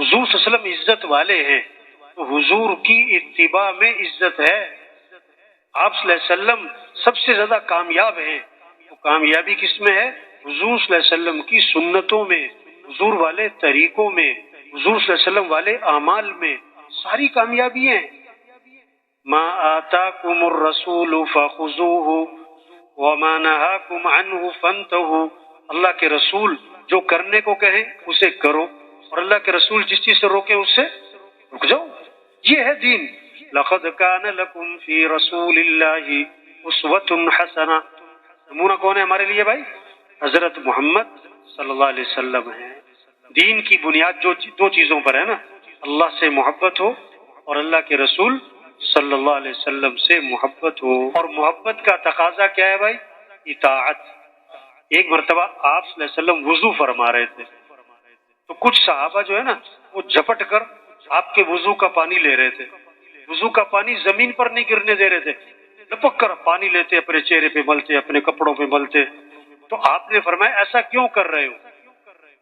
حضور صلی اللہ علیہ وسلم عزت والے ہیں تو حضور کی اتباع میں عزت ہے. آپ صلی اللہ علیہ وسلم سب سے زیادہ کامیاب ہیں. تو کامیابی کس میں ہے؟ حضور صلی اللہ علیہ وسلم کی سنتوں میں، حضور والے طریقوں میں، حضور صلی اللہ علیہ وسلم والے اعمال میں ساری کامیابی ہیں. ما آتاکم الرسول فخذوہ وما نہاکم عنہ فانتہوا. اللہ کے رسول جو کرنے کو کہیں اسے کرو، اور اللہ کے رسول جس چیز سے روکیں اس سے رک جاؤ. یہ ہے دین. لقد کان لکم فی رسول اللہ اسوۃ حسنہ. نمونہ کون ہے ہمارے لیے بھائی؟ حضرت محمد صلی اللہ علیہ وسلم ہیں. دین کی بنیاد جو دو چیزوں پر ہے نا، اللہ سے محبت ہو اور اللہ کے رسول صلی اللہ علیہ وسلم سے محبت ہو. اور محبت کا تقاضا کیا ہے بھائی؟ اطاعت. ایک مرتبہ آپ صلی اللہ علیہ وسلم وضو فرما رہے تھے تو کچھ صحابہ جو ہے نا وہ جھپٹ کر آپ کے وضو کا پانی لے رہے تھے. وضو کا پانی زمین پر نہیں گرنے دے رہے تھے، لپک کر پانی لیتے، اپنے چہرے پہ ملتے، اپنے کپڑوں پہ ملتے. تو آپ نے فرمایا ایسا کیوں کر رہے ہو؟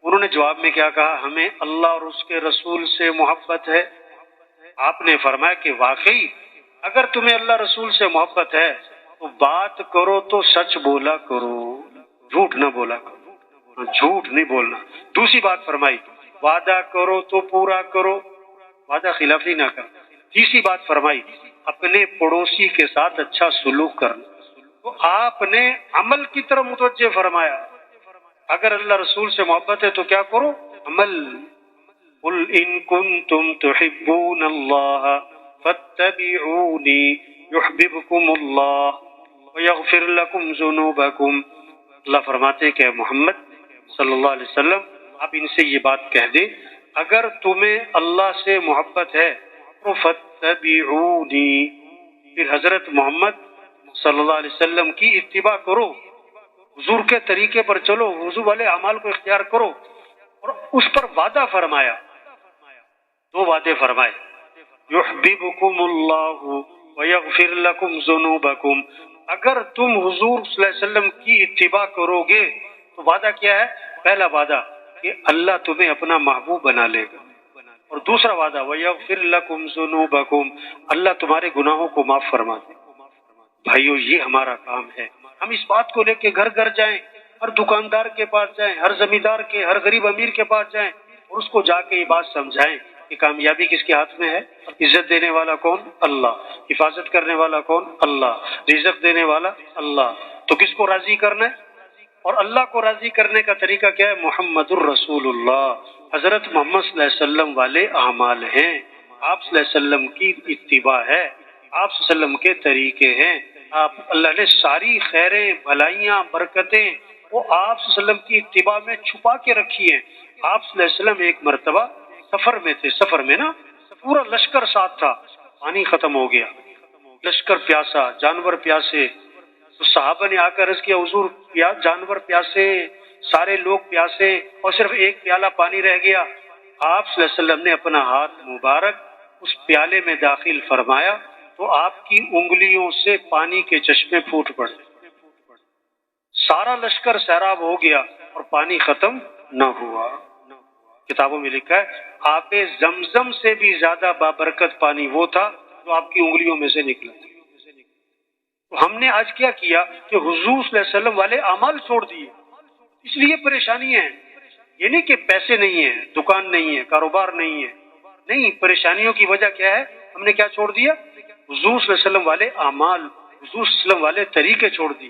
انہوں نے جواب میں کیا کہا؟ ہمیں اللہ اور اس کے رسول سے محبت ہے. آپ نے فرمایا کہ واقعی اگر تمہیں اللہ رسول سے محبت ہے تو بات کرو تو سچ بولا کرو، جھوٹ نہ بولا کرو، جھوٹ نہیں بولنا. دوسری بات فرمائی وعدہ کرو تو پورا کرو، وعدہ خلافی نہ کرو. تیسری بات فرمائی اپنے پڑوسی کے ساتھ اچھا سلوک کرنا. تو آپ نے عمل کی طرف متوجہ فرمایا. اگر اللہ رسول سے محبت ہے تو کیا کرو؟ عمل. قل ان کنتم تحبون اللہ فاتبعونی یحببکم اللہ ویغفر لکم ذنوبکم. اللہ فرماتے کہ محمد صلی اللہ علیہ وسلم آپ ان سے یہ بات کہہ دیں اگر تمہیں اللہ سے محبت ہے تو فاتبعونی، پھر حضرت محمد صلی اللہ علیہ وسلم کی اتباع کرو، حضور کے طریقے پر چلو، حضور والے اعمال کو اختیار کرو. اور اس پر وعدہ فرمایا، دو وعدے فرمائے، یحببکم اللہ ویغفر لکم ذنوبکم. اگر تم حضور صلی اللہ علیہ وسلم کی اتباع کرو گے تو وعدہ کیا ہے؟ پہلا وعدہ کہ اللہ تمہیں اپنا محبوب بنا لے گا، اور دوسرا وعدہ ویغفر لکم ذنوبکم، اللہ تمہارے گناہوں کو معاف فرما دے. بھائیو یہ ہمارا کام ہے. ہم اس بات کو لے کے گھر گھر جائیں، ہر دکاندار کے پاس جائیں، ہر زمیندار کے، ہر غریب امیر کے پاس جائیں اور اس کو جا کے یہ بات سمجھائیں کہ کامیابی کس کے ہاتھ میں ہے. عزت دینے والا کون؟ اللہ. حفاظت کرنے والا کون؟ اللہ. رزق دینے والا اللہ. تو کس کو راضی کرنا ہے؟ اور اللہ کو راضی کرنے کا طریقہ کیا ہے؟ محمد الرسول اللہ، حضرت محمد صلی اللہ علیہ وسلم والے اعمال ہیں، آپ صلی اللہ علیہ وسلم کی اتباع ہے، آپ صلی اللہ علیہ وسلم کے طریقے ہیں. آپ اللہ نے ساری خیریں، بھلائیاں، برکتیں وہ آپ صلی اللہ علیہ وسلم کی اتباع میں چھپا کے رکھی ہیں. آپ صلی اللہ علیہ وسلم ایک مرتبہ سفر میں تھے، سفر میں نا پورا لشکر ساتھ تھا، پانی ختم ہو گیا، لشکر پیاسا، جانور پیاسے. تو صحابہ نے آ کر عرض کیا حضور جانور پیاسے، سارے لوگ پیاسے اور صرف ایک پیالہ پانی رہ گیا. آپ صلی اللہ علیہ وسلم نے اپنا ہاتھ مبارک اس پیالے میں داخل فرمایا تو آپ کی انگلیوں سے پانی کے چشمے پھوٹ پڑے. سارا لشکر سیراب ہو گیا اور پانی ختم نہ ہوا. کتابوں میں لکھا ہے آب زمزم سے بھی زیادہ بابرکت پانی وہ تھا جو آپ کی انگلیوں میں سے نکلا. تو ہم نے آج کیا کیا کہ حضور صلی اللہ علیہ وسلم والے اعمال چھوڑ دیے. اس لیے پریشانی ہے. یہ نہیں کہ پیسے نہیں ہیں، دکان نہیں ہے، کاروبار نہیں ہے، نہیں، پریشانیوں کی وجہ کیا ہے؟ ہم نے کیا چھوڑ دیا؟ حضور صلی اللہ علیہ وسلم والے اعمال، حضور صلی اللہ علیہ وسلم والے طریقے چھوڑ دیے،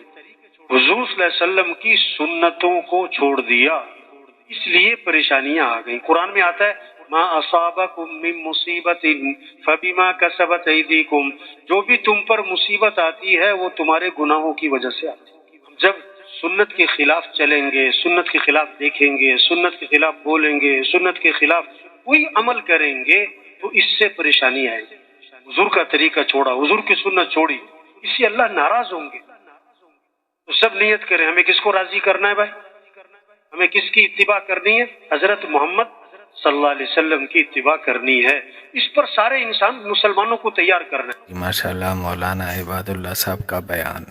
حضور صلی اللہ علیہ وسلم کی سنتوں کو چھوڑ دیا. اس لیے پریشانیاں آ گئی. قرآن میں آتا ہے ما اصابکم من مصیبت فبما کسبت ایدیکم، جو بھی تم پر مصیبت آتی ہے وہ تمہارے گناہوں کی وجہ سے آتی ہے. جب سنت کے خلاف چلیں گے، سنت کے خلاف دیکھیں گے، سنت کے خلاف بولیں گے، سنت کے خلاف کوئی عمل کریں گے تو اس سے پریشانی آئے گی. حضور کا طریقہ چھوڑا، حضور کی سنت چھوڑی، اس سے اللہ ناراض ہوں گے. تو سب نیت کریں ہمیں کس کو راضی کرنا ہے بھائی؟ ہمیں کس کی اتباع کرنی ہے؟ حضرت محمد صلی اللہ علیہ وسلم کی اتباع کرنی ہے. اس پر سارے انسان مسلمانوں کو تیار کرنا ہے. ماشاءاللہ مولانا عباد اللہ صاحب کا بیان